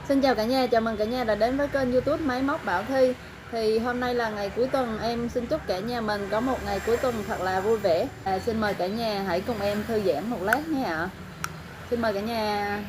Xin chào cả nhà, chào mừng cả nhà đã đến với kênh YouTube Máy Móc Bảo Thi. Thì hôm nay là ngày cuối tuần, em xin chúc cả nhà mình có một ngày cuối tuần thật là vui vẻ. Xin mời cả nhà hãy cùng em thư giãn một lát nhé ạ. Xin mời cả nhà.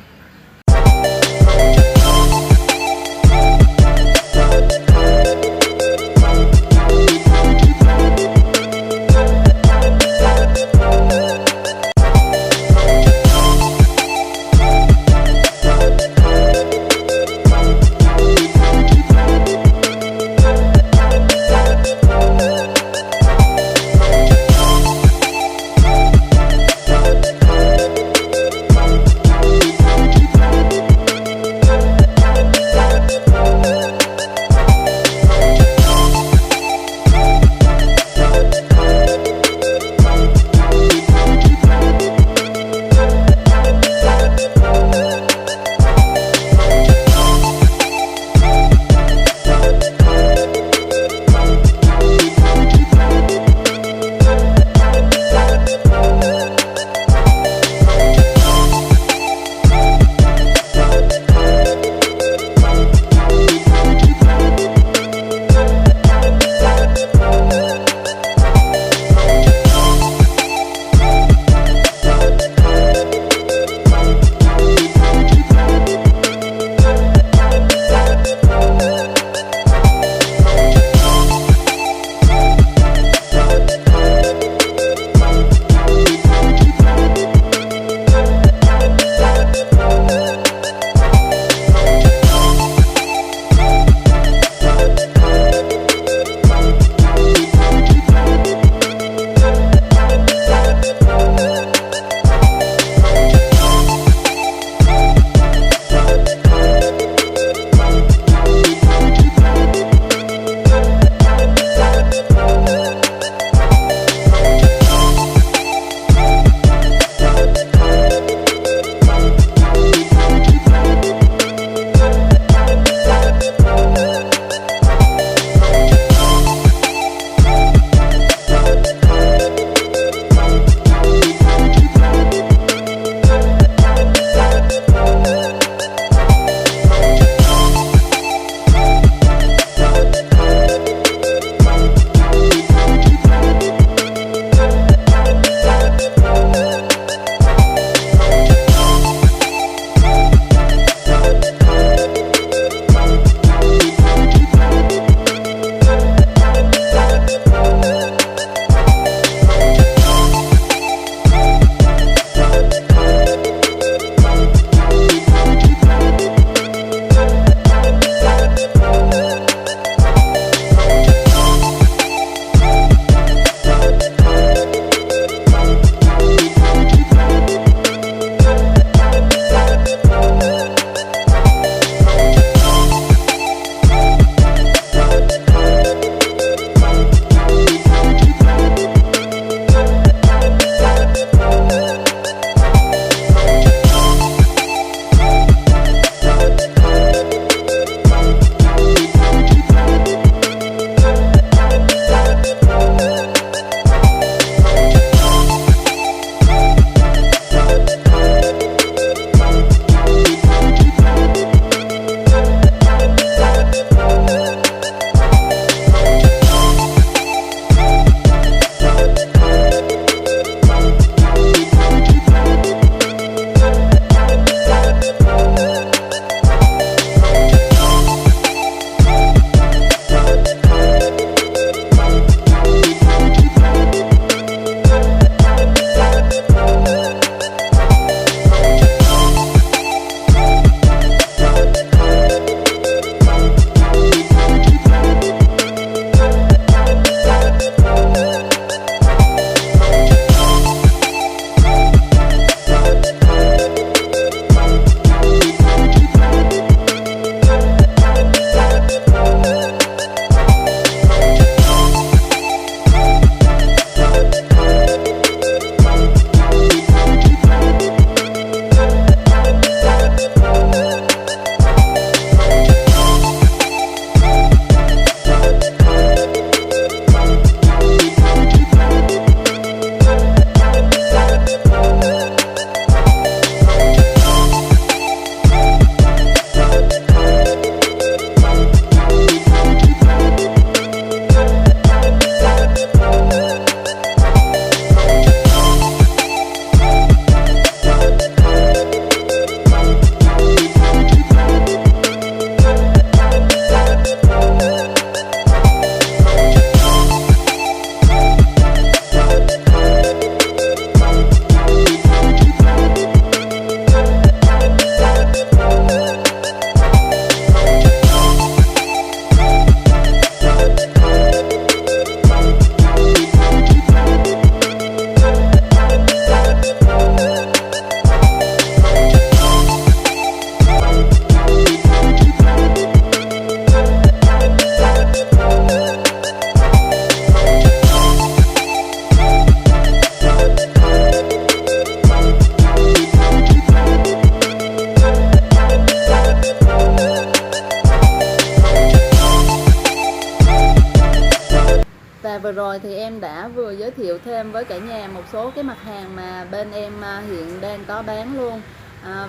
Và vừa rồi thì em đã vừa giới thiệu thêm với cả nhà một số cái mặt hàng mà bên em hiện đang có bán luôn.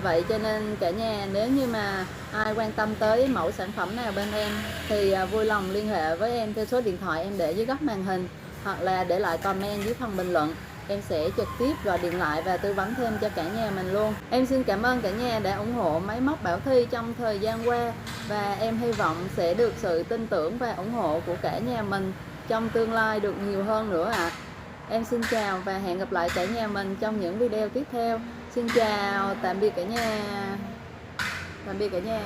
Vậy cho nên cả nhà nếu như mà ai quan tâm tới mẫu sản phẩm nào bên em thì vui lòng liên hệ với em theo số điện thoại em để dưới góc màn hình, hoặc là để lại comment dưới phần bình luận. Em sẽ trực tiếp gọi điện lại và tư vấn thêm cho cả nhà mình luôn. Em xin cảm ơn cả nhà đã ủng hộ Máy Móc Bảo Thi trong thời gian qua, và em hy vọng sẽ được sự tin tưởng và ủng hộ của cả nhà mình trong tương lai được nhiều hơn nữa ạ. Em xin chào và hẹn gặp lại cả nhà mình trong những video tiếp theo. Xin chào, tạm biệt cả nhà. Tạm biệt cả nhà.